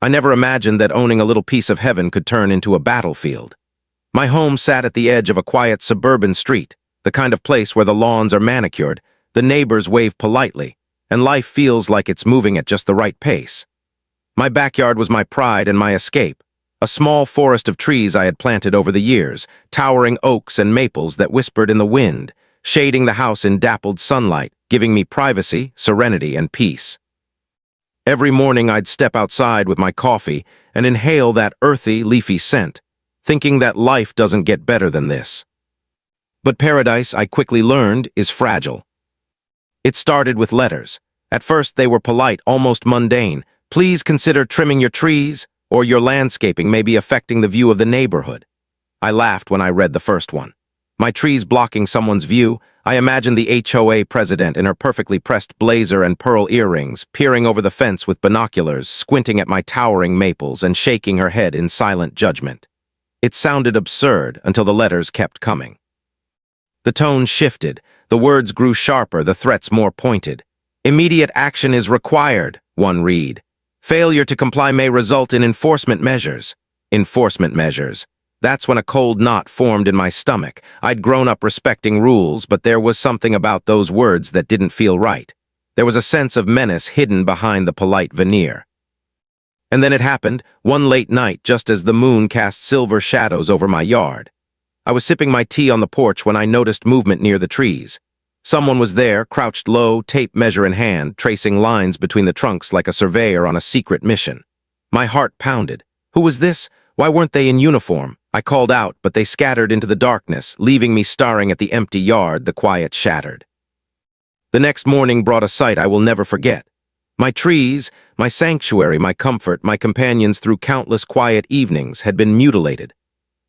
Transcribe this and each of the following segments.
never imagined that owning a little piece of heaven could turn into a battlefield. My home sat at the edge of a quiet suburban street, the kind of place where the lawns are manicured, the neighbors wave politely, and life feels like it's moving at just the right pace. My backyard was my pride and my escape, a small forest of trees I had planted over the years, towering oaks and maples that whispered in the wind, shading the house in dappled sunlight, giving me privacy, serenity, and peace. Every morning I'd step outside with my coffee and inhale that earthy, leafy scent, thinking that life doesn't get better than this. But paradise, I quickly learned, is fragile. It started with letters. At first they were polite, almost mundane. Please consider trimming your trees, or your landscaping may be affecting the view of the neighborhood. I laughed when I read the first one. My trees blocking someone's view, I imagined the HOA president in her perfectly pressed blazer and pearl earrings, peering over the fence with binoculars, squinting at my towering maples and shaking her head in silent judgment. It sounded absurd until the letters kept coming. The tone shifted, the words grew sharper, the threats more pointed. Immediate action is required, one read. Failure to comply may result in enforcement measures. Enforcement measures. That's when a cold knot formed in my stomach. I'd grown up respecting rules, but there was something about those words that didn't feel right. There was a sense of menace hidden behind the polite veneer. And then it happened, one late night, just as the moon cast silver shadows over my yard. I was sipping my tea on the porch when I noticed movement near the trees. Someone was there, crouched low, tape measure in hand, tracing lines between the trunks like a surveyor on a secret mission. My heart pounded. Who was this? Why weren't they in uniform? I called out, but they scattered into the darkness, leaving me staring at the empty yard, the quiet shattered. The next morning brought a sight I will never forget. My trees, my sanctuary, my comfort, my companions through countless quiet evenings had been mutilated.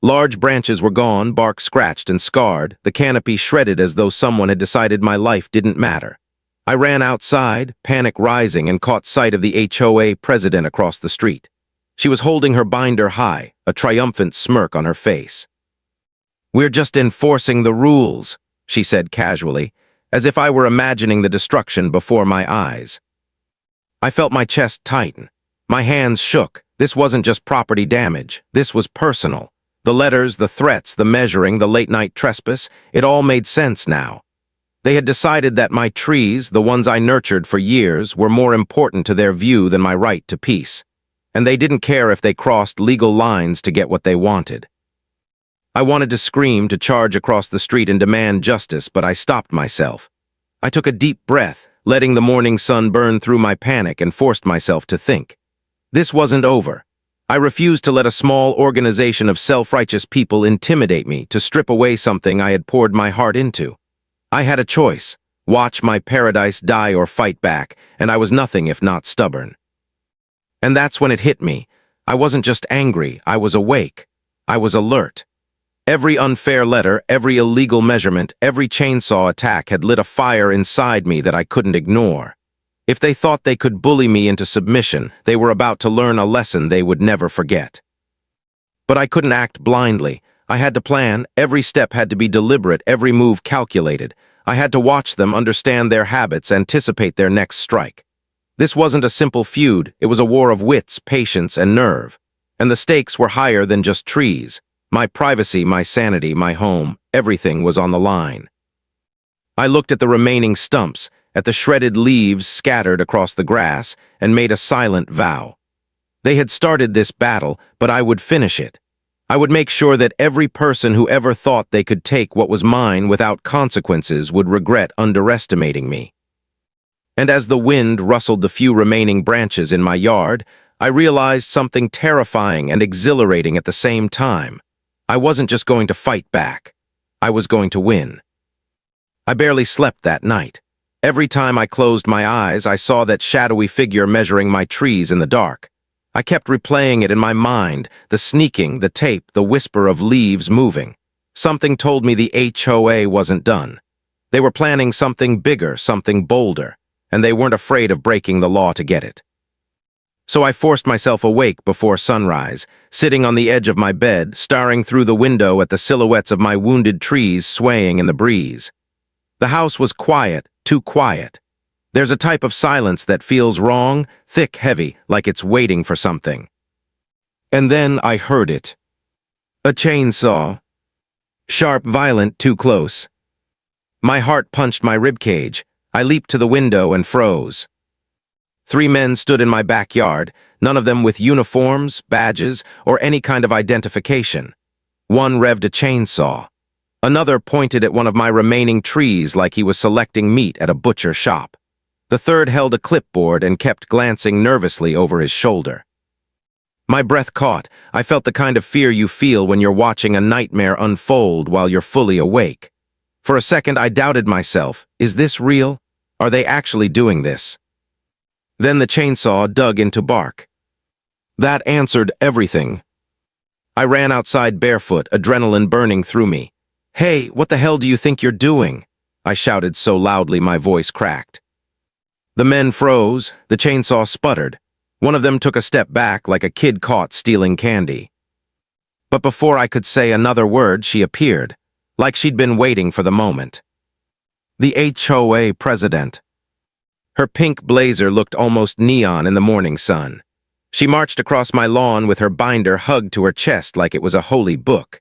Large branches were gone, bark scratched and scarred, the canopy shredded as though someone had decided my life didn't matter. I ran outside, panic rising, and caught sight of the HOA president across the street. She was holding her binder high, a triumphant smirk on her face. "We're just enforcing the rules," she said casually, as if I were imagining the destruction before my eyes. I felt my chest tighten. My hands shook. This wasn't just property damage. This was personal. The letters, the threats, the measuring, the late-night trespass, it all made sense now. They had decided that my trees, the ones I nurtured for years, were more important to their view than my right to peace. And they didn't care if they crossed legal lines to get what they wanted. I wanted to scream, to charge across the street and demand justice, but I stopped myself. I took a deep breath, letting the morning sun burn through my panic, and forced myself to think. This wasn't over. I refused to let a small organization of self-righteous people intimidate me, to strip away something I had poured my heart into. I had a choice: watch my paradise die or fight back, and I was nothing if not stubborn. And that's when it hit me. I wasn't just angry, I was awake. I was alert. Every unfair letter, every illegal measurement, every chainsaw attack had lit a fire inside me that I couldn't ignore. If they thought they could bully me into submission, they were about to learn a lesson they would never forget. But I couldn't act blindly. I had to plan. Every step had to be deliberate, every move calculated. I had to watch them, understand their habits, anticipate their next strike. This wasn't a simple feud. It was a war of wits, patience, and nerve. And the stakes were higher than just trees. My privacy, my sanity, my home, everything was on the line. I looked at the remaining stumps, at the shredded leaves scattered across the grass, and made a silent vow. They had started this battle, but I would finish it. I would make sure that every person who ever thought they could take what was mine without consequences would regret underestimating me. And as the wind rustled the few remaining branches in my yard, I realized something terrifying and exhilarating at the same time. I wasn't just going to fight back. I was going to win. I barely slept that night. Every time I closed my eyes, I saw that shadowy figure measuring my trees in the dark. I kept replaying it in my mind, the sneaking, the tape, the whisper of leaves moving. Something told me the HOA wasn't done. They were planning something bigger, something bolder, and they weren't afraid of breaking the law to get it. So I forced myself awake before sunrise, sitting on the edge of my bed, staring through the window at the silhouettes of my wounded trees swaying in the breeze. The house was quiet, too quiet. There's a type of silence that feels wrong, thick, heavy, like it's waiting for something. And then I heard it. A chainsaw. Sharp, violent, too close. My heart punched my ribcage. I leaped to the window and froze. 3 men stood in my backyard, none of them with uniforms, badges, or any kind of identification. One revved a chainsaw. Another pointed at one of my remaining trees like he was selecting meat at a butcher shop. The third held a clipboard and kept glancing nervously over his shoulder. My breath caught. I felt the kind of fear you feel when you're watching a nightmare unfold while you're fully awake. For a second, I doubted myself. Is this real? Are they actually doing this? Then the chainsaw dug into bark. That answered everything. I ran outside barefoot, adrenaline burning through me. "Hey, what the hell do you think you're doing?" I shouted so loudly my voice cracked. The men froze. The chainsaw sputtered. One of them took a step back like a kid caught stealing candy. But before I could say another word, she appeared, like she'd been waiting for the moment. The HOA president. Her pink blazer looked almost neon in the morning sun. She marched across my lawn with her binder hugged to her chest like it was a holy book.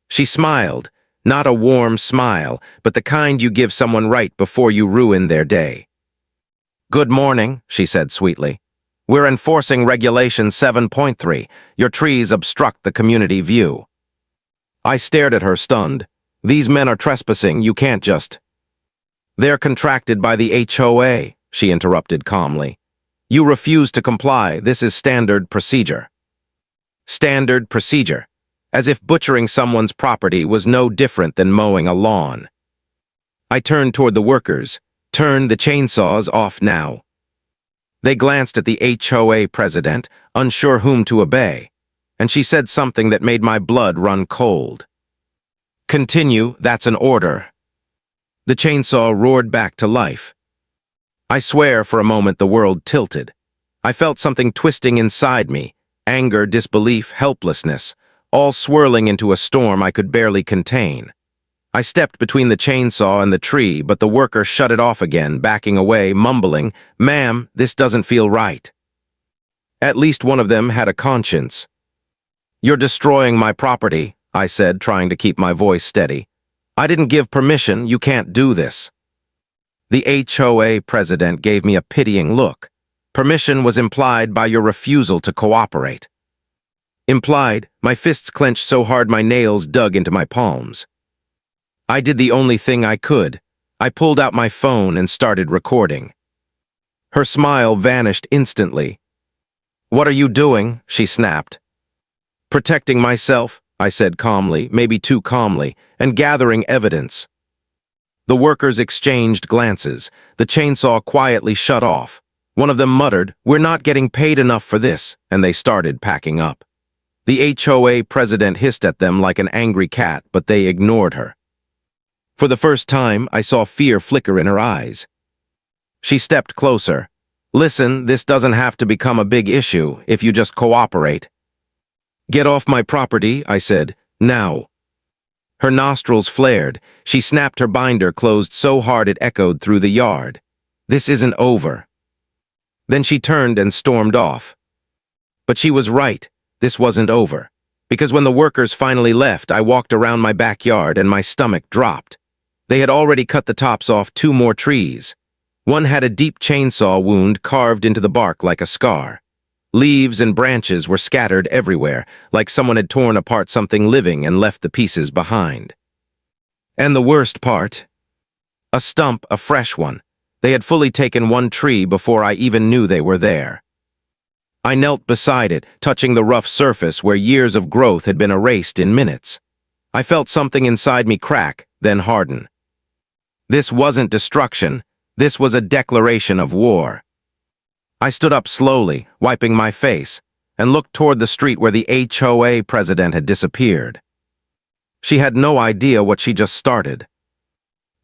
She smiled, not a warm smile, but the kind you give someone right before you ruin their day. "Good morning," she said sweetly. "We're enforcing Regulation 7.3. Your trees obstruct the community view." I stared at her, stunned. "These men are trespassing, you can't just—" "They're contracted by the HOA," she interrupted calmly. "You refuse to comply. This is standard procedure." Standard procedure. As if butchering someone's property was no different than mowing a lawn. I turned toward the workers. "Turn the chainsaws off now." They glanced at the HOA president, unsure whom to obey, and she said something that made my blood run cold. "Continue, that's an order." The chainsaw roared back to life. I swear for a moment the world tilted. I felt something twisting inside me, anger, disbelief, helplessness, all swirling into a storm I could barely contain. I stepped between the chainsaw and the tree, but the worker shut it off again, backing away, mumbling, "Ma'am, this doesn't feel right." At least one of them had a conscience. "You're destroying my property," I said, trying to keep my voice steady. "I didn't give permission, you can't do this." The HOA president gave me a pitying look. Permission was implied by your refusal to cooperate. Implied, my fists clenched so hard my nails dug into my palms. I did the only thing I could. I pulled out my phone and started recording. Her smile vanished instantly. "What are you doing?" she snapped. "Protecting myself," I said calmly, maybe too calmly, "and gathering evidence." The workers exchanged glances. The chainsaw quietly shut off. One of them muttered, "We're not getting paid enough for this," and they started packing up. The HOA president hissed at them like an angry cat, but they ignored her. For the first time, I saw fear flicker in her eyes. She stepped closer. "Listen, this doesn't have to become a big issue if you just cooperate." "Get off my property," I said, "now." Her nostrils flared. She snapped her binder closed so hard it echoed through the yard. "This isn't over." Then she turned and stormed off. But she was right. This wasn't over. Because when the workers finally left, I walked around my backyard and my stomach dropped. They had already cut the tops off 2 more trees. One had a deep chainsaw wound carved into the bark like a scar. Leaves and branches were scattered everywhere, like someone had torn apart something living and left the pieces behind. And the worst part? A stump, a fresh one. They had fully taken 1 tree before I even knew they were there. I knelt beside it, touching the rough surface where years of growth had been erased in minutes. I felt something inside me crack, then harden. This wasn't destruction. This was a declaration of war. I stood up slowly, wiping my face, and looked toward the street where the HOA president had disappeared. She had no idea what she just started.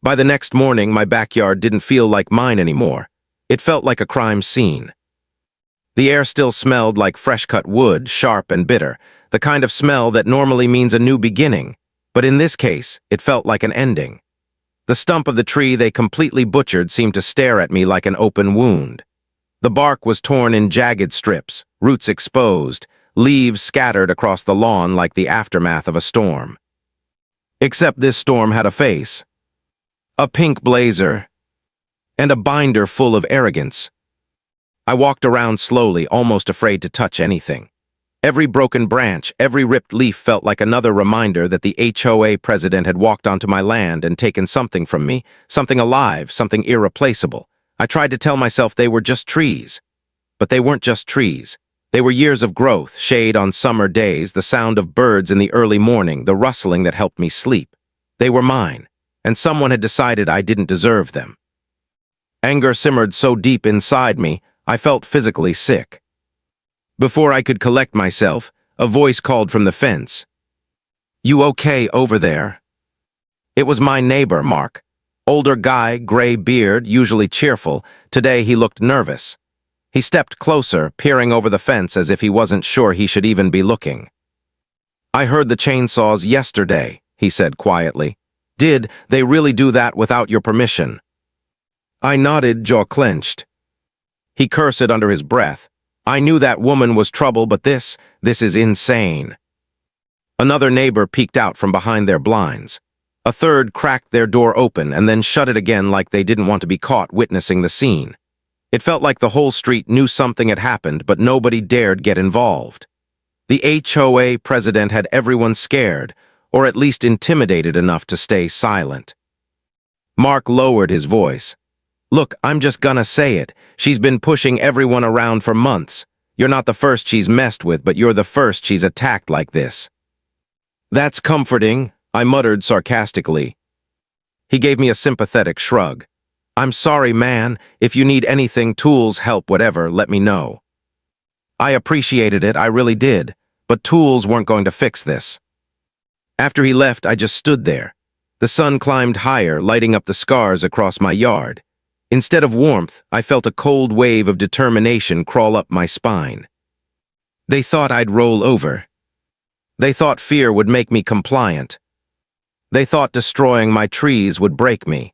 By the next morning, my backyard didn't feel like mine anymore. It felt like a crime scene. The air still smelled like fresh-cut wood, sharp and bitter, the kind of smell that normally means a new beginning, but in this case, it felt like an ending. The stump of the tree they completely butchered seemed to stare at me like an open wound. The bark was torn in jagged strips, roots exposed, leaves scattered across the lawn like the aftermath of a storm. Except this storm had a face. A pink blazer. And a binder full of arrogance. I walked around slowly, almost afraid to touch anything. Every broken branch, every ripped leaf felt like another reminder that the HOA president had walked onto my land and taken something from me, something alive, something irreplaceable. I tried to tell myself they were just trees. But they weren't just trees. They were years of growth, shade on summer days, the sound of birds in the early morning, the rustling that helped me sleep. They were mine, and someone had decided I didn't deserve them. Anger simmered so deep inside me, I felt physically sick. Before I could collect myself, a voice called from the fence. "You okay over there?" It was my neighbor, Mark. Older guy, gray beard, usually cheerful. Today he looked nervous. He stepped closer, peering over the fence as if he wasn't sure he should even be looking. "I heard the chainsaws yesterday," he said quietly. "Did they really do that without your permission?" I nodded, jaw clenched. He cursed under his breath. I knew that woman was trouble, but this is insane. Another neighbor peeked out from behind their blinds. A third cracked their door open and then shut it again like they didn't want to be caught witnessing the scene. It felt like the whole street knew something had happened, but nobody dared get involved. The HOA president had everyone scared, or at least intimidated enough to stay silent. Mark lowered his voice. "Look, I'm just gonna say it. She's been pushing everyone around for months. You're not the first she's messed with, but you're the first she's attacked like this." "That's comforting," I muttered sarcastically. He gave me a sympathetic shrug. "I'm sorry, man. If you need anything, tools, help, whatever, let me know." I appreciated it, I really did, but tools weren't going to fix this. After he left, I just stood there. The sun climbed higher, lighting up the scars across my yard. Instead of warmth, I felt a cold wave of determination crawl up my spine. They thought I'd roll over. They thought fear would make me compliant. They thought destroying my trees would break me.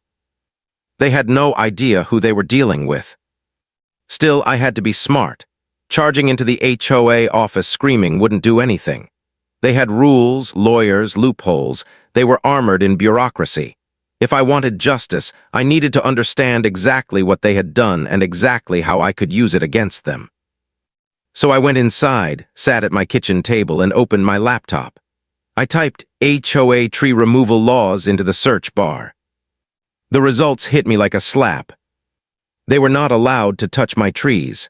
They had no idea who they were dealing with. Still, I had to be smart. Charging into the HOA office screaming wouldn't do anything. They had rules, lawyers, loopholes. They were armored in bureaucracy. If I wanted justice, I needed to understand exactly what they had done and exactly how I could use it against them. So I went inside, sat at my kitchen table, and opened my laptop. I typed HOA tree removal laws into the search bar. The results hit me like a slap. They were not allowed to touch my trees.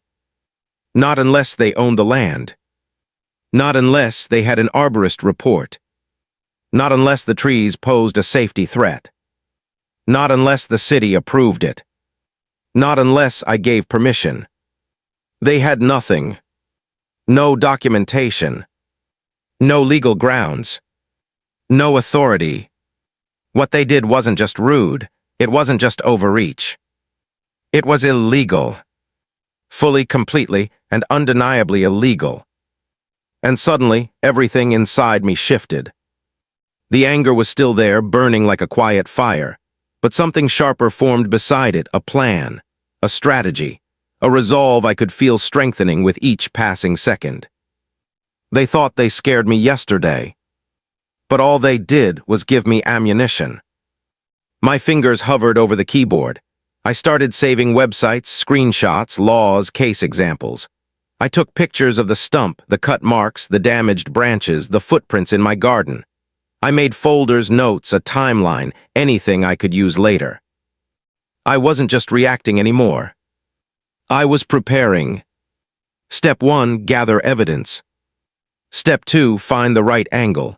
Not unless they owned the land. Not unless they had an arborist report. Not unless the trees posed a safety threat. Not unless the city approved it. Not unless I gave permission. They had nothing. No documentation. No legal grounds. No authority. What they did wasn't just rude. It wasn't just overreach. It was illegal. Fully, completely, and undeniably illegal. And suddenly, everything inside me shifted. The anger was still there, burning like a quiet fire. But something sharper formed beside it, a plan, a strategy, a resolve I could feel strengthening with each passing second. They thought they scared me yesterday, but all they did was give me ammunition. My fingers hovered over the keyboard. I started saving websites, screenshots, laws, case examples. I took pictures of the stump, the cut marks, the damaged branches, the footprints in my garden. I made folders, notes, a timeline, anything I could use later. I wasn't just reacting anymore. I was preparing. Step 1, gather evidence. Step 2, find the right angle.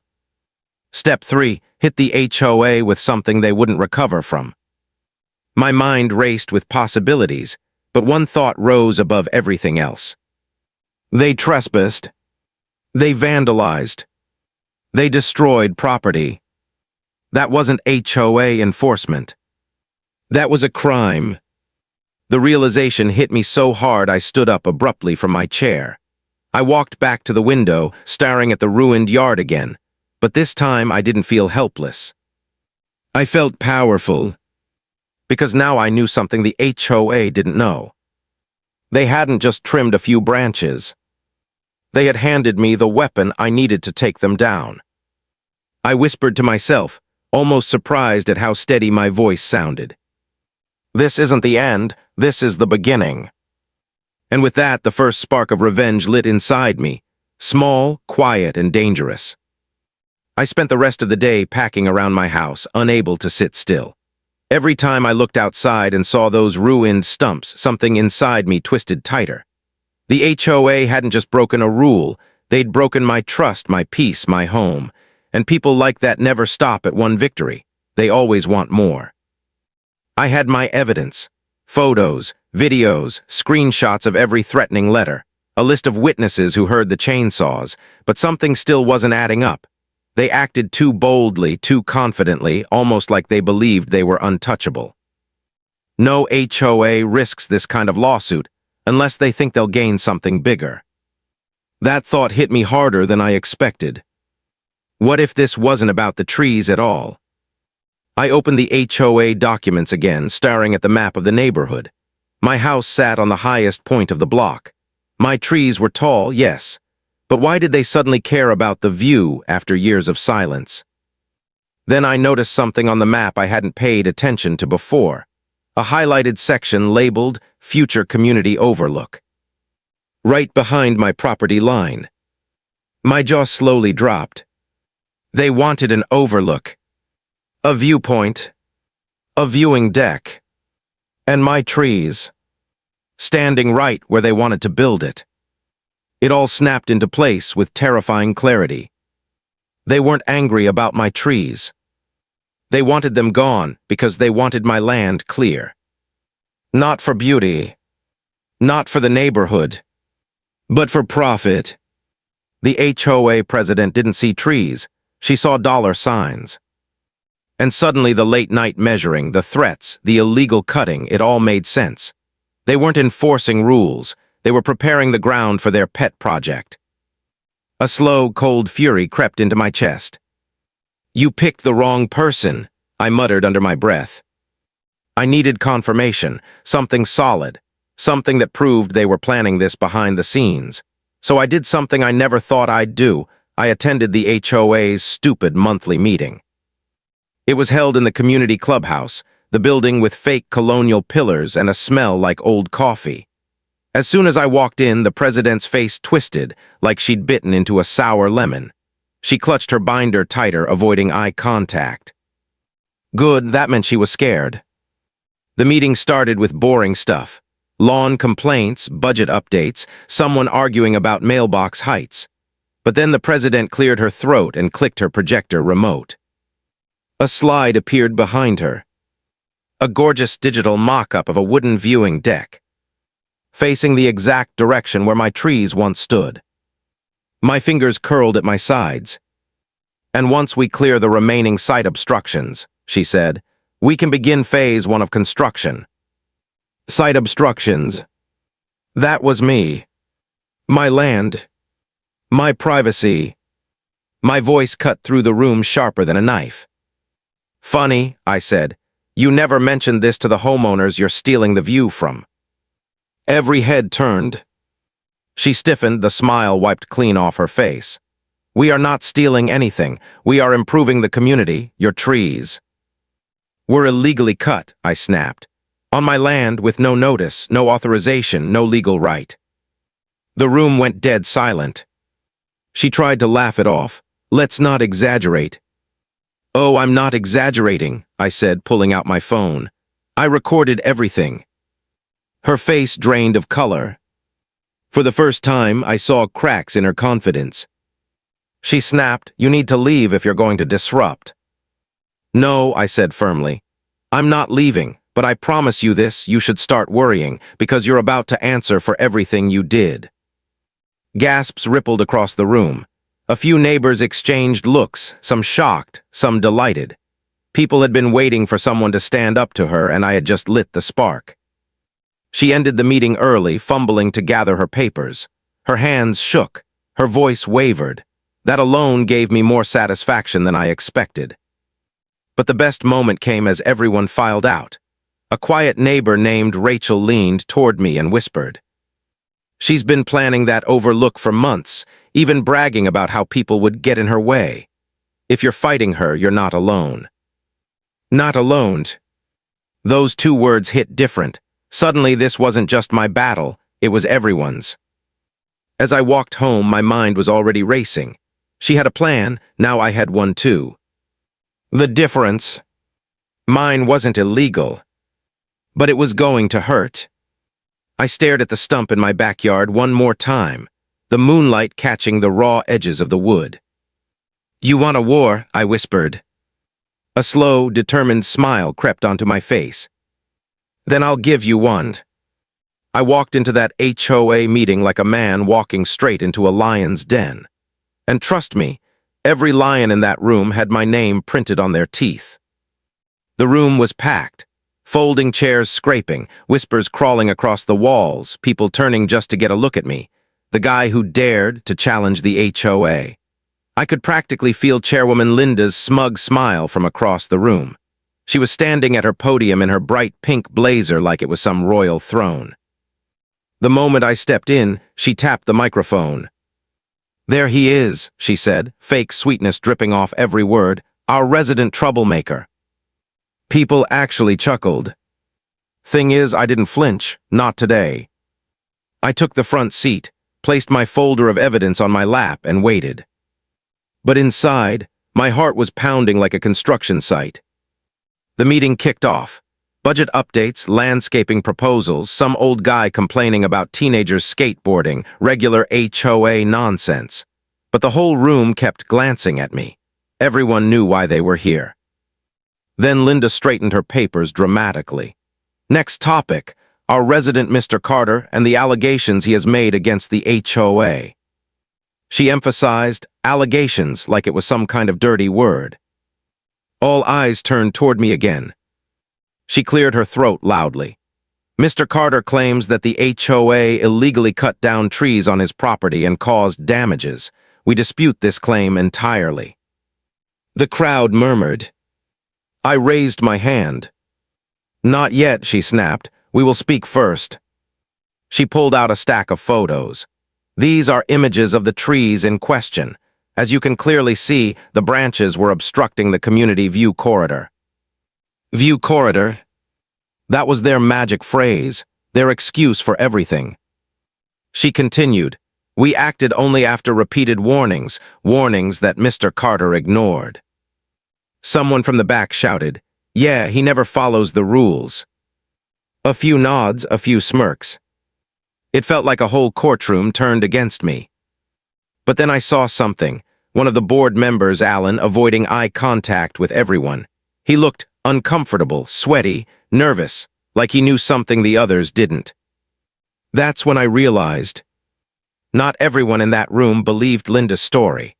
Step 3, hit the HOA with something they wouldn't recover from. My mind raced with possibilities, but one thought rose above everything else. They trespassed. They vandalized. They destroyed property. That wasn't HOA enforcement. That was a crime. The realization hit me so hard I stood up abruptly from my chair. I walked back to the window, staring at the ruined yard again, but this time I didn't feel helpless. I felt powerful, because now I knew something the HOA didn't know. They hadn't just trimmed a few branches. They had handed me the weapon I needed to take them down. I whispered to myself, almost surprised at how steady my voice sounded. This isn't the end, this is the beginning. And with that, the first spark of revenge lit inside me, small, quiet, and dangerous. I spent the rest of the day packing around my house, unable to sit still. Every time I looked outside and saw those ruined stumps, something inside me twisted tighter. The HOA hadn't just broken a rule, they'd broken my trust, my peace, my home. And people like that never stop at one victory. They always want more. I had my evidence. Photos, videos, screenshots of every threatening letter. A list of witnesses who heard the chainsaws, but something still wasn't adding up. They acted too boldly, too confidently, almost like they believed they were untouchable. No HOA risks this kind of lawsuit unless they think they'll gain something bigger. That thought hit me harder than I expected. What if this wasn't about the trees at all? I opened the HOA documents again, staring at the map of the neighborhood. My house sat on the highest point of the block. My trees were tall, yes, but why did they suddenly care about the view after years of silence? Then I noticed something on the map I hadn't paid attention to before. A highlighted section labeled Future Community Overlook. Right behind my property line. My jaw slowly dropped. They wanted an overlook. A viewpoint. A viewing deck. And my trees. Standing right where they wanted to build it. It all snapped into place with terrifying clarity. They weren't angry about my trees. They wanted them gone because they wanted my land clear. Not for beauty. Not for the neighborhood. But for profit. The HOA president didn't see trees. She saw dollar signs. And suddenly the late-night measuring, the threats, the illegal cutting, it all made sense. They weren't enforcing rules. They were preparing the ground for their pet project. A slow, cold fury crept into my chest. You picked the wrong person, I muttered under my breath. I needed confirmation, something solid, something that proved they were planning this behind the scenes. So I did something I never thought I'd do. I attended the HOA's stupid monthly meeting. It was held in the community clubhouse, the building with fake colonial pillars and a smell like old coffee. As soon as I walked in, the president's face twisted, like she'd bitten into a sour lemon. She clutched her binder tighter, avoiding eye contact. Good, that meant she was scared. The meeting started with boring stuff. Lawn complaints, budget updates, someone arguing about mailbox heights. But then the president cleared her throat and clicked her projector remote. A slide appeared behind her. A gorgeous digital mock-up of a wooden viewing deck, facing the exact direction where my trees once stood. My fingers curled at my sides. And once we clear the remaining site obstructions, she said, we can begin phase 1 of construction. Site obstructions. That was me. My land. My privacy. My voice cut through the room sharper than a knife. Funny, I said. You never mentioned this to the homeowners you're stealing the view from. Every head turned. She stiffened, the smile wiped clean off her face. We are not stealing anything. We are improving the community, your trees. We're illegally cut, I snapped. On my land with no notice, no authorization, no legal right. The room went dead silent. She tried to laugh it off. Let's not exaggerate. Oh, I'm not exaggerating, I said, pulling out my phone. I recorded everything. Her face drained of color. For the first time, I saw cracks in her confidence. She snapped, you need to leave if you're going to disrupt. No, I said firmly. I'm not leaving, but I promise you this, you should start worrying, because you're about to answer for everything you did. Gasps rippled across the room. A few neighbors exchanged looks, some shocked, some delighted. People had been waiting for someone to stand up to her, and I had just lit the spark. She ended the meeting early, fumbling to gather her papers. Her hands shook. Her voice wavered. That alone gave me more satisfaction than I expected. But the best moment came as everyone filed out. A quiet neighbor named Rachel leaned toward me and whispered, "She's been planning that overlook for months, even bragging about how people would get in her way. If you're fighting her, you're not alone." Not alone. Those two words hit different. Suddenly, this wasn't just my battle, it was everyone's. As I walked home, my mind was already racing. She had a plan, now I had one too. The difference? Mine wasn't illegal, but it was going to hurt. I stared at the stump in my backyard one more time, the moonlight catching the raw edges of the wood. "You want a war?" I whispered. A slow, determined smile crept onto my face. "Then I'll give you one." I walked into that HOA meeting like a man walking straight into a lion's den. And trust me, every lion in that room had my name printed on their teeth. The room was packed, folding chairs scraping, whispers crawling across the walls, people turning just to get a look at me, the guy who dared to challenge the HOA. I could practically feel Chairwoman Linda's smug smile from across the room. She was standing at her podium in her bright pink blazer like it was some royal throne. The moment I stepped in, she tapped the microphone. "There he is," she said, fake sweetness dripping off every word, "our resident troublemaker." People actually chuckled. Thing is, I didn't flinch, not today. I took the front seat, placed my folder of evidence on my lap, and waited. But inside, my heart was pounding like a construction site. The meeting kicked off. Budget updates, landscaping proposals, some old guy complaining about teenagers skateboarding, regular HOA nonsense. But the whole room kept glancing at me. Everyone knew why they were here. Then Linda straightened her papers dramatically. "Next topic, our resident Mr. Carter and the allegations he has made against the HOA." She emphasized allegations like it was some kind of dirty word. All eyes turned toward me again. She cleared her throat loudly. "Mr. Carter claims that the HOA illegally cut down trees on his property and caused damages. We dispute this claim entirely." The crowd murmured. I raised my hand. "Not yet," she snapped. "We will speak first." She pulled out a stack of photos. These are images of the trees in question. As you can clearly see, the branches were obstructing the community view corridor. View corridor? That was their magic phrase, their excuse for everything. She continued, "We acted only after repeated warnings, warnings that Mr. Carter ignored." Someone from the back shouted, "Yeah, he never follows the rules." A few nods, a few smirks. It felt like a whole courtroom turned against me. But then I saw something. One of the board members, Alan, avoiding eye contact with everyone. He looked uncomfortable, sweaty, nervous, like he knew something the others didn't. That's when I realized. Not everyone in that room believed Linda's story.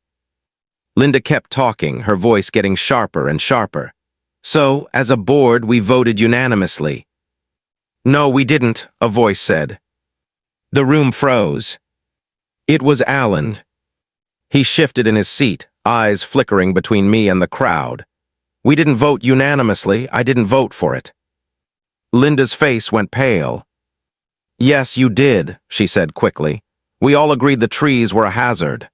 Linda kept talking, her voice getting sharper and sharper. "So, as a board, we voted unanimously." "No, we didn't," a voice said. The room froze. It was Alan. He shifted in his seat, eyes flickering between me and the crowd. "We didn't vote unanimously. I didn't vote for it." Linda's face went pale. "Yes, you did," she said quickly. "We all agreed the trees were a hazard."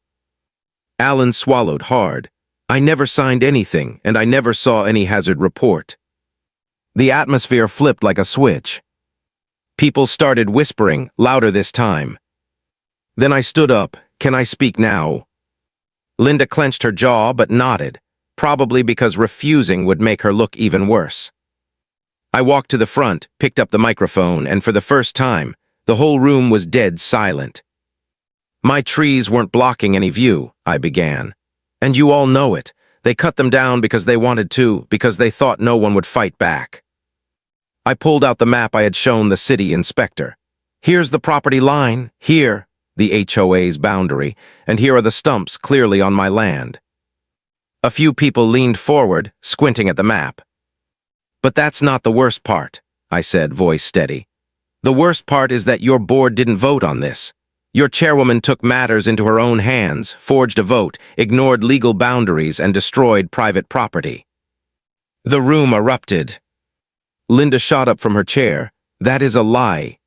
Alan swallowed hard. "I never signed anything, and I never saw any hazard report." The atmosphere flipped like a switch. People started whispering, louder this time. Then I stood up. "Can I speak now?" Linda clenched her jaw but nodded, probably because refusing would make her look even worse. I walked to the front, picked up the microphone, and for the first time, the whole room was dead silent. "My trees weren't blocking any view," I began. "And you all know it. They cut them down because they wanted to, because they thought no one would fight back." I pulled out the map I had shown the city inspector. "Here's the property line, here, the HOA's boundary, and here are the stumps clearly on my land." A few people leaned forward, squinting at the map. "But that's not the worst part," I said, voice steady. "The worst part is that your board didn't vote on this. Your chairwoman took matters into her own hands, forged a vote, ignored legal boundaries, and destroyed private property." The room erupted. Linda shot up from her chair. That is a lie.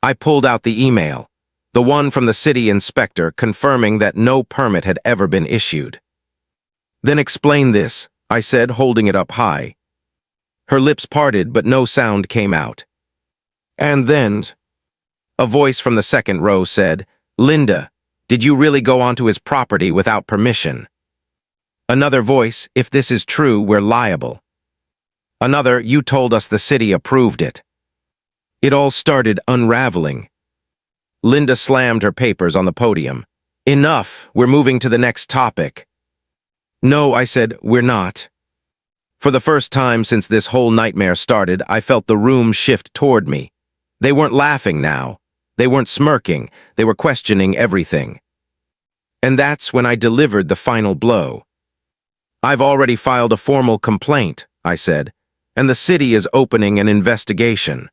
I pulled out the email, the one from the city inspector confirming that no permit had ever been issued. Then explain this, I said, holding it up high. Her lips parted, but no sound came out. And then, a voice from the second row said, Linda, did you really go onto his property without permission? Another voice, if this is true, we're liable. Another, you told us the city approved it. It all started unraveling. Linda slammed her papers on the podium. Enough, we're moving to the next topic. No, I said, we're not. For the first time since this whole nightmare started, I felt the room shift toward me. They weren't laughing now. They weren't smirking. They were questioning everything. And that's when I delivered the final blow. I've already filed a formal complaint, I said, and the city is opening an investigation.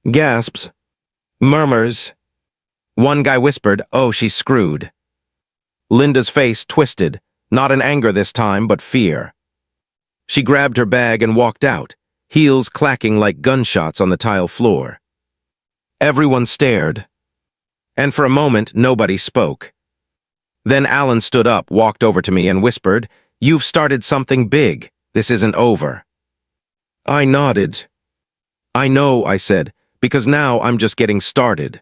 Gasps. Murmurs. One guy whispered, oh, she's screwed. Linda's face twisted, not in anger this time, but fear. She grabbed her bag and walked out, heels clacking like gunshots on the tile floor. Everyone stared, and for a moment, nobody spoke. Then Alan stood up, walked over to me, and whispered, you've started something big. This isn't over. I nodded. I know, I said, because now I'm just getting started.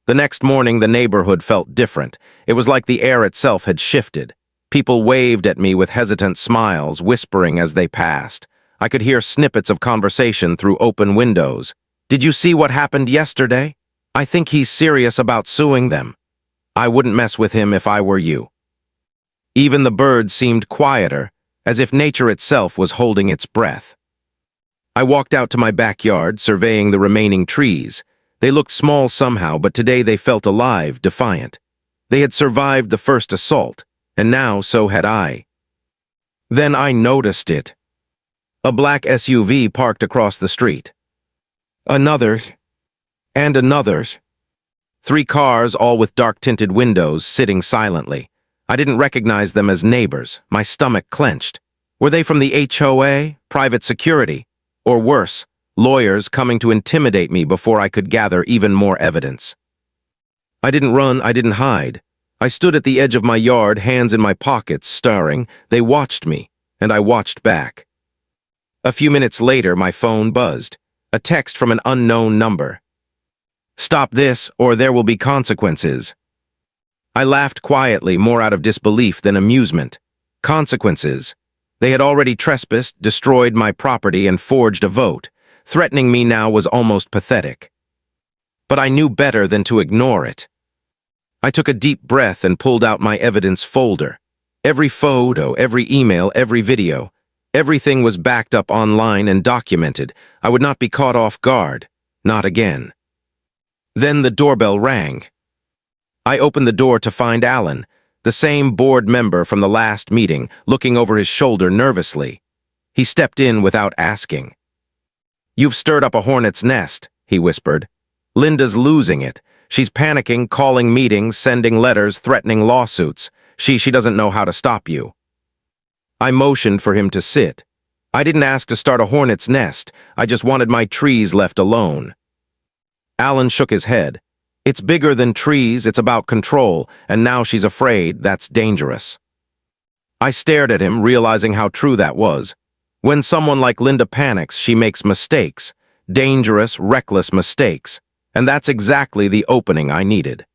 The next morning, the neighborhood felt different. It was like the air itself had shifted. People waved at me with hesitant smiles, whispering as they passed. I could hear snippets of conversation through open windows. Did you see what happened yesterday? I think he's serious about suing them. I wouldn't mess with him if I were you. Even the birds seemed quieter, as if nature itself was holding its breath. I walked out to my backyard, surveying the remaining trees. They looked small somehow, but today they felt alive, defiant. They had survived the first assault, and now so had I. Then I noticed it. A black SUV parked across the street. Another, and another. 3 cars, all with dark-tinted windows, sitting silently. I didn't recognize them as neighbors. My stomach clenched. Were they from the HOA, private security? Or worse, lawyers coming to intimidate me before I could gather even more evidence? I didn't run, I didn't hide. I stood at the edge of my yard, hands in my pockets, staring. They watched me, and I watched back. A few minutes later, my phone buzzed. A text from an unknown number. Stop this, or there will be consequences. I laughed quietly, more out of disbelief than amusement. Consequences. They had already trespassed, destroyed my property, and forged a vote. Threatening me now was almost pathetic. But I knew better than to ignore it. I took a deep breath and pulled out my evidence folder. Every photo, every email, every video. Everything was backed up online and documented. I would not be caught off guard. Not again. Then the doorbell rang. I opened the door to find Alan, the same board member from the last meeting, looking over his shoulder nervously. He stepped in without asking. You've stirred up a hornet's nest, he whispered. Linda's losing it. She's panicking, calling meetings, sending letters, threatening lawsuits. She doesn't know how to stop you. I motioned for him to sit. I didn't ask to start a hornet's nest. I just wanted my trees left alone. Alan shook his head. It's bigger than trees, it's about control, and now she's afraid. That's dangerous. I stared at him, realizing how true that was. When someone like Linda panics, she makes mistakes. Dangerous, reckless mistakes. And that's exactly the opening I needed.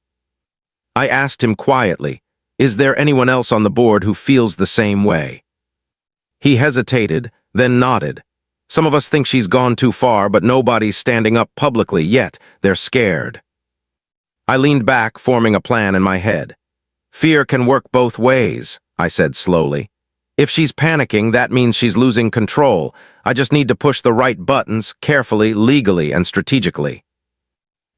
I asked him quietly, is there anyone else on the board who feels the same way? He hesitated, then nodded. Some of us think she's gone too far, but nobody's standing up publicly yet. They're scared. I leaned back, forming a plan in my head. Fear can work both ways, I said slowly. If she's panicking, that means she's losing control. I just need to push the right buttons, carefully, legally, and strategically.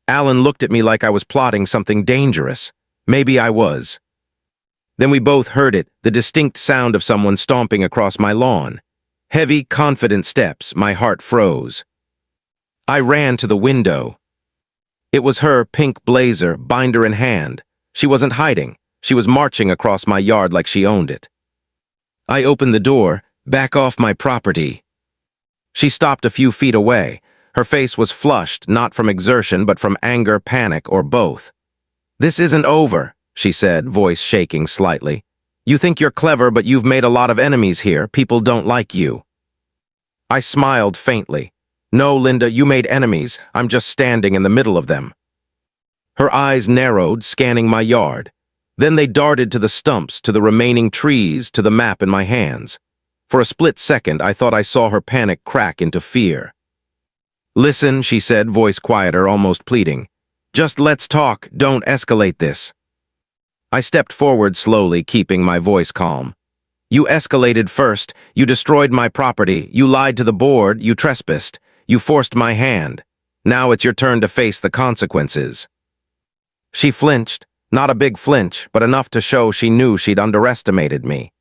Alan looked at me like I was plotting something dangerous. Maybe I was. Then we both heard it, the distinct sound of someone stomping across my lawn. Heavy, confident steps, my heart froze. I ran to the window. It was her, pink blazer, binder in hand. She wasn't hiding. She was marching across my yard like she owned it. I opened the door, Back off my property. She stopped a few feet away. Her face was flushed, not from exertion, but from anger, panic, or both. This isn't over, she said, voice shaking slightly. You think you're clever, but you've made a lot of enemies here. People don't like you. I smiled faintly. No, Linda, you made enemies. I'm just standing in the middle of them. Her eyes narrowed, scanning my yard. Then they darted to the stumps, to the remaining trees, to the map in my hands. For a split second, I thought I saw her panic crack into fear. Listen, she said, voice quieter, almost pleading. Just let's talk, don't escalate this. I stepped forward slowly, keeping my voice calm. You escalated first, you destroyed my property, you lied to the board, you trespassed, you forced my hand. Now it's your turn to face the consequences. She flinched, not a big flinch, but enough to show she knew she'd underestimated me.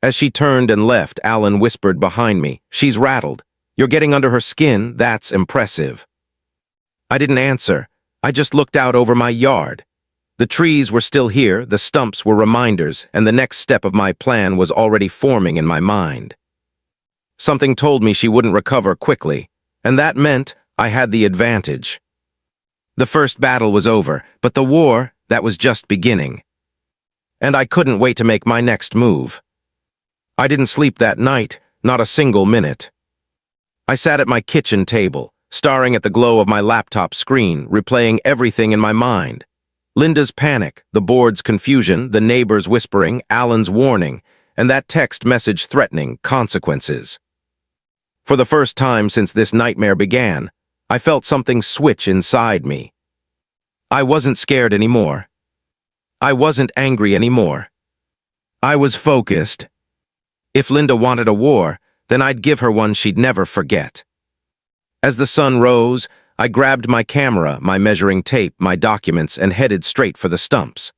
As she turned and left, Alan whispered behind me, She's rattled. You're getting under her skin, that's impressive. I didn't answer. I just looked out over my yard. The trees were still here, the stumps were reminders, and the next step of my plan was already forming in my mind. Something told me she wouldn't recover quickly, and that meant I had the advantage. The first battle was over, but the war, that was just beginning. And I couldn't wait to make my next move. I didn't sleep that night, not a single minute. I sat at my kitchen table, staring at the glow of my laptop screen, replaying everything in my mind. Linda's panic, the board's confusion, the neighbors whispering, Alan's warning, and that text message threatening consequences. For the first time since this nightmare began, I felt something switch inside me. I wasn't scared anymore. I wasn't angry anymore. I was focused. If Linda wanted a war, then I'd give her one she'd never forget. As the sun rose, I grabbed my camera, my measuring tape, my documents, and headed straight for the stumps.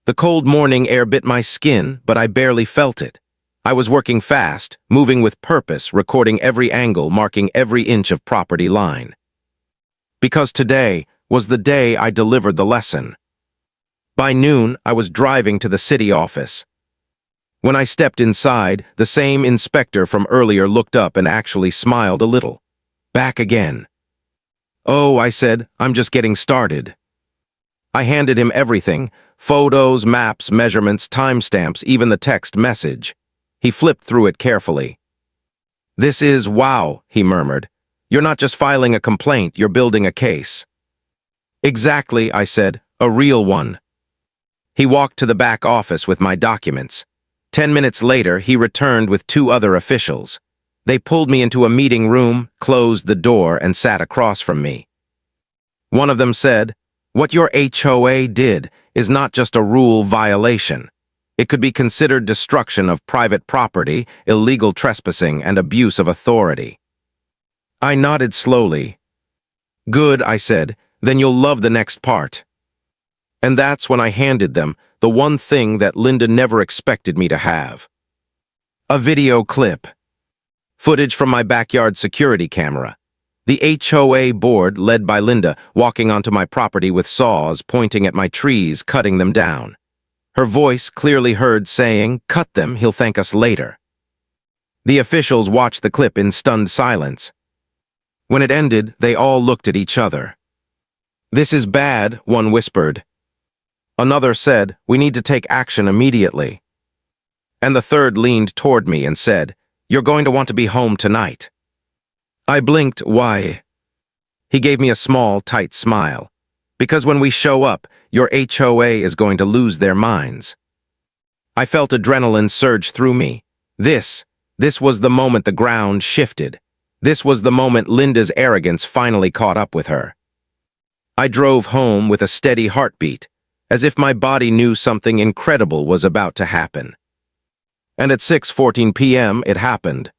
The cold morning air bit my skin, but I barely felt it. I was working fast, moving with purpose, recording every angle, marking every inch of property line. Because today was the day I delivered the lesson. By noon, I was driving to the city office. When I stepped inside, the same inspector from earlier looked up and actually smiled a little. Back again. Oh, I said, I'm just getting started. I handed him everything, photos, maps, measurements, timestamps, even the text message. He flipped through it carefully. This is wow, he murmured. You're not just filing a complaint, you're building a case. Exactly, I said, a real one. He walked to the back office with my documents. 10 minutes later, he returned with 2 other officials. They pulled me into a meeting room, closed the door, and sat across from me. One of them said, What your HOA did is not just a rule violation. It could be considered destruction of private property, illegal trespassing, and abuse of authority. I nodded slowly. Good, I said, then you'll love the next part. And that's when I handed them the one thing that Linda never expected me to have. A video clip. Footage from my backyard security camera. The HOA board, led by Linda, walking onto my property with saws, pointing at my trees, cutting them down. Her voice clearly heard saying, Cut them, he'll thank us later. The officials watched the clip in stunned silence. When it ended, they all looked at each other. This is bad, one whispered. Another said, We need to take action immediately. And the third leaned toward me and said, You're going to want to be home tonight. I blinked, why? He gave me a small, tight smile. Because when we show up, your HOA is going to lose their minds. I felt adrenaline surge through me. This was the moment the ground shifted. This was the moment Linda's arrogance finally caught up with her. I drove home with a steady heartbeat, as if my body knew something incredible was about to happen. And at 6:14 p.m., it happened.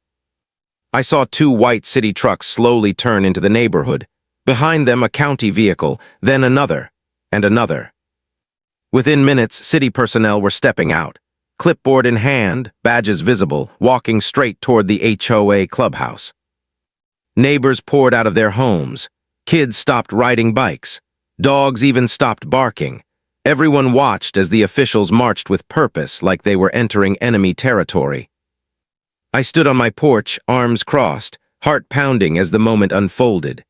I saw 2 white city trucks slowly turn into the neighborhood. Behind them, a county vehicle, then another, and another. Within minutes, city personnel were stepping out, clipboard in hand, badges visible, walking straight toward the HOA clubhouse. Neighbors poured out of their homes. Kids stopped riding bikes. Dogs even stopped barking. Everyone watched as the officials marched with purpose like they were entering enemy territory. I stood on my porch, arms crossed, heart pounding as the moment unfolded.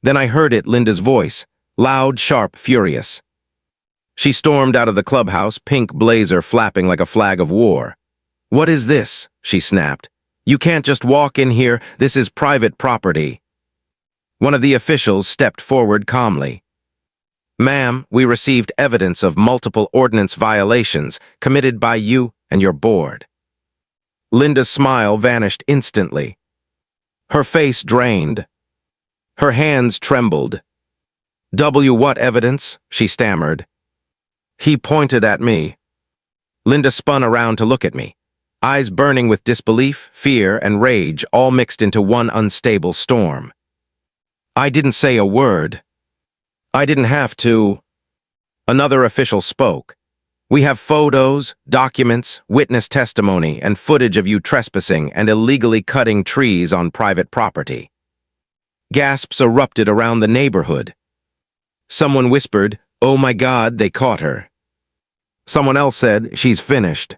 Then I heard it, Linda's voice, loud, sharp, furious. She stormed out of the clubhouse, pink blazer flapping like a flag of war. "What is this?" she snapped. "You can't just walk in here, this is private property." One of the officials stepped forward calmly. "Ma'am, we received evidence of multiple ordinance violations committed by you and your board." Linda's smile vanished instantly. Her face drained. Her hands trembled. What evidence?" she stammered. He pointed at me. Linda spun around to look at me, eyes burning with disbelief, fear, and rage all mixed into one unstable storm. I didn't say a word. I didn't have to. Another official spoke. "We have photos, documents, witness testimony, and footage of you trespassing and illegally cutting trees on private property." Gasps erupted around the neighborhood. Someone whispered, "Oh my God, they caught her." Someone else said, "She's finished."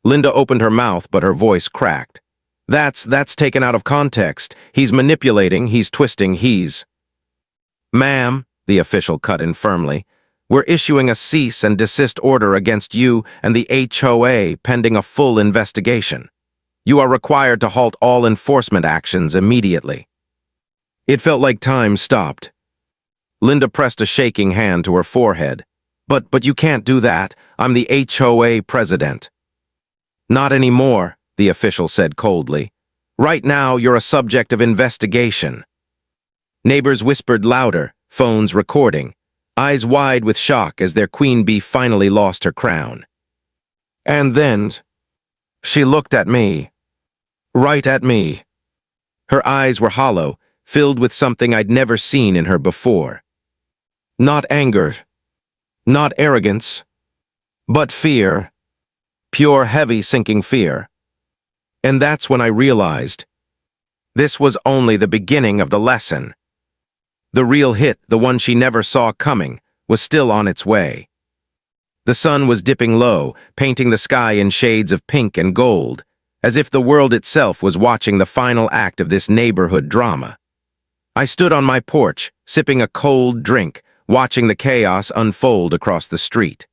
Linda opened her mouth, but her voice cracked. That's taken out of context. He's manipulating, he's twisting, he's..." "Ma'am," the official cut in firmly, "we're issuing a cease and desist order against you and the HOA pending a full investigation. You are required to halt all enforcement actions immediately." It felt like time stopped. Linda pressed a shaking hand to her forehead. But you can't do that. I'm the HOA president." "Not anymore," the official said coldly. "Right now, you're a subject of investigation." Neighbors whispered louder, phones recording, eyes wide with shock as their queen bee finally lost her crown. And then, she looked at me. Right at me. Her eyes were hollow, filled with something I'd never seen in her before. Not anger, not arrogance, but fear. Pure, heavy, sinking fear. And that's when I realized this was only the beginning of the lesson. The real hit, the one she never saw coming, was still on its way. The sun was dipping low, painting the sky in shades of pink and gold, as if the world itself was watching the final act of this neighborhood drama. I stood on my porch, sipping a cold drink, watching the chaos unfold across the street.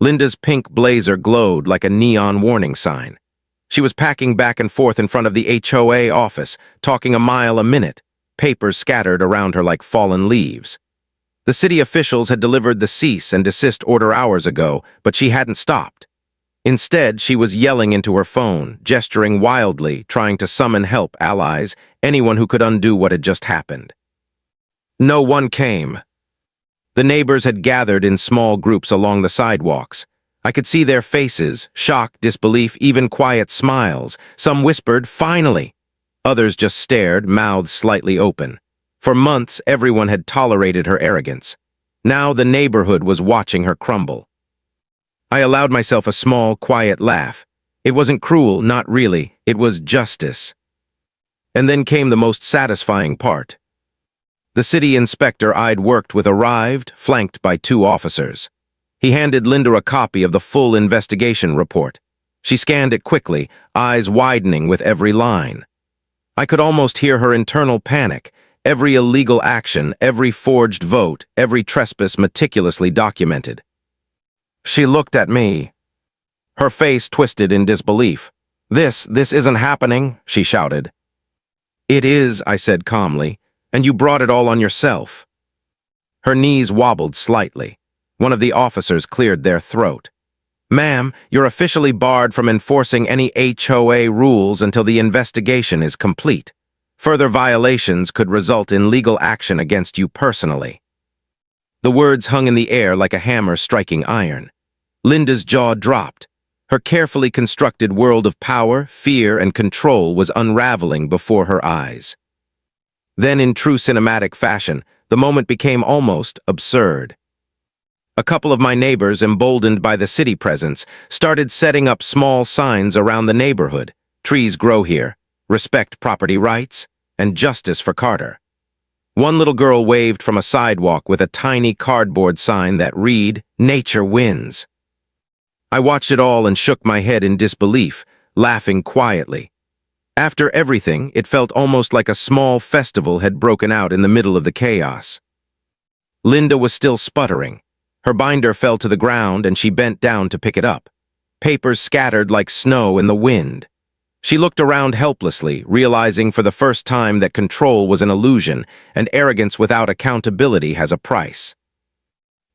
Linda's pink blazer glowed like a neon warning sign. She was packing back and forth in front of the HOA office, talking a mile a minute, papers scattered around her like fallen leaves. The city officials had delivered the cease and desist order hours ago, but she hadn't stopped. Instead, she was yelling into her phone, gesturing wildly, trying to summon help, allies, anyone who could undo what had just happened. No one came. The neighbors had gathered in small groups along the sidewalks. I could see their faces, shock, disbelief, even quiet smiles. Some whispered, "Finally!" Others just stared, mouths slightly open. For months, everyone had tolerated her arrogance. Now the neighborhood was watching her crumble. I allowed myself a small, quiet laugh. It wasn't cruel, not really. It was justice. And then came the most satisfying part. The city inspector I'd worked with arrived, flanked by 2 officers. He handed Linda a copy of the full investigation report. She scanned it quickly, eyes widening with every line. I could almost hear her internal panic, every illegal action, every forged vote, every trespass meticulously documented. She looked at me. Her face twisted in disbelief. This isn't happening," she shouted. "It is," I said calmly, "and you brought it all on yourself." Her knees wobbled slightly. One of the officers cleared their throat. "Ma'am, you're officially barred from enforcing any HOA rules until the investigation is complete. Further violations could result in legal action against you personally." The words hung in the air like a hammer striking iron. Linda's jaw dropped. Her carefully constructed world of power, fear, and control was unraveling before her eyes. Then, in true cinematic fashion, the moment became almost absurd. A couple of my neighbors, emboldened by the city presence, started setting up small signs around the neighborhood. "Trees grow here," "Respect property rights," and "Justice for Carter." One little girl waved from a sidewalk with a tiny cardboard sign that read, "Nature wins." I watched it all and shook my head in disbelief, laughing quietly. After everything, it felt almost like a small festival had broken out in the middle of the chaos. Linda was still sputtering. Her binder fell to the ground and she bent down to pick it up. Papers scattered like snow in the wind. She looked around helplessly, realizing for the first time that control was an illusion and arrogance without accountability has a price.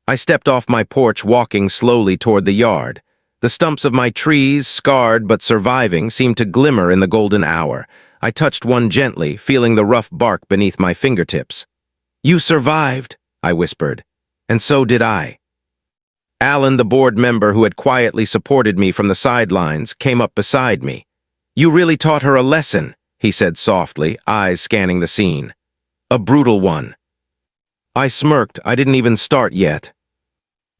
I stepped off my porch, walking slowly toward the yard. The stumps of my trees, scarred but surviving, seemed to glimmer in the golden hour. I touched one gently, feeling the rough bark beneath my fingertips. "You survived," I whispered. "And so did I." Alan, the board member who had quietly supported me from the sidelines, came up beside me. "You really taught her a lesson," he said softly, eyes scanning the scene. "A brutal one." I smirked. I didn't even start yet.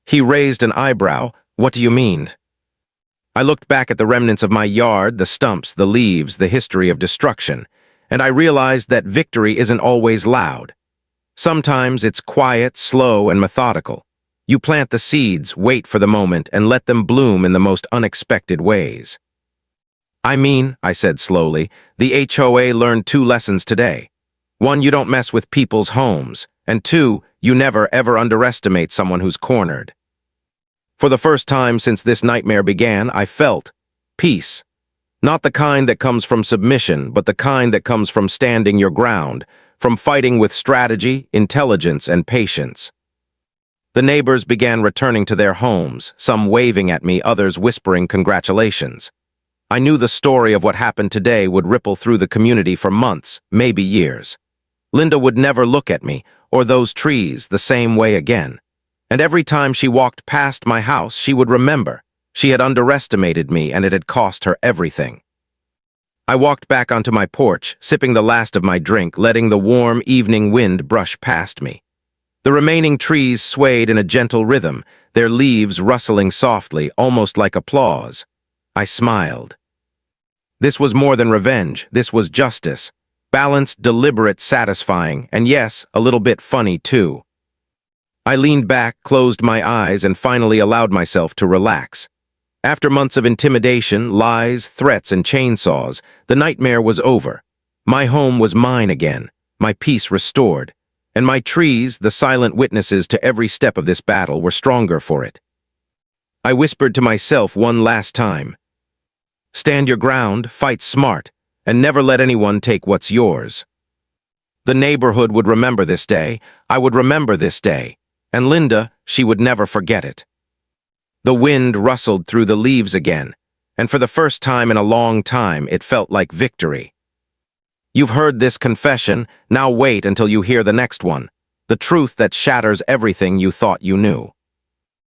He raised an eyebrow. "What do you mean?" I looked back at the remnants of my yard, the stumps, the leaves, the history of destruction, and I realized that victory isn't always loud. Sometimes it's quiet, slow, and methodical. You plant the seeds, wait for the moment, and let them bloom in the most unexpected ways. I said slowly, the HOA learned 2 lessons today. 1, you don't mess with people's homes, and 2, you never ever underestimate someone who's cornered. For the first time since this nightmare began, I felt peace. Not the kind that comes from submission, but the kind that comes from standing your ground, from fighting with strategy, intelligence, and patience. The neighbors began returning to their homes, some waving at me, others whispering congratulations. I knew the story of what happened today would ripple through the community for months, maybe years. Linda would never look at me, or those trees, the same way again. And every time she walked past my house, she would remember. She had underestimated me, and it had cost her everything. I walked back onto my porch, sipping the last of my drink, letting the warm evening wind brush past me. The remaining trees swayed in a gentle rhythm, their leaves rustling softly, almost like applause. I smiled. This was more than revenge, this was justice. Balanced, deliberate, satisfying, and yes, a little bit funny too. I leaned back, closed my eyes, and finally allowed myself to relax. After months of intimidation, lies, threats, and chainsaws, the nightmare was over. My home was mine again, my peace restored, and my trees, the silent witnesses to every step of this battle, were stronger for it. I whispered to myself one last time, "Stand your ground, fight smart, and never let anyone take what's yours." The neighborhood would remember this day, I would remember this day, and Linda, she would never forget it. The wind rustled through the leaves again, and for the first time in a long time, it felt like victory. You've heard this confession, now wait until you hear the next one, the truth that shatters everything you thought you knew.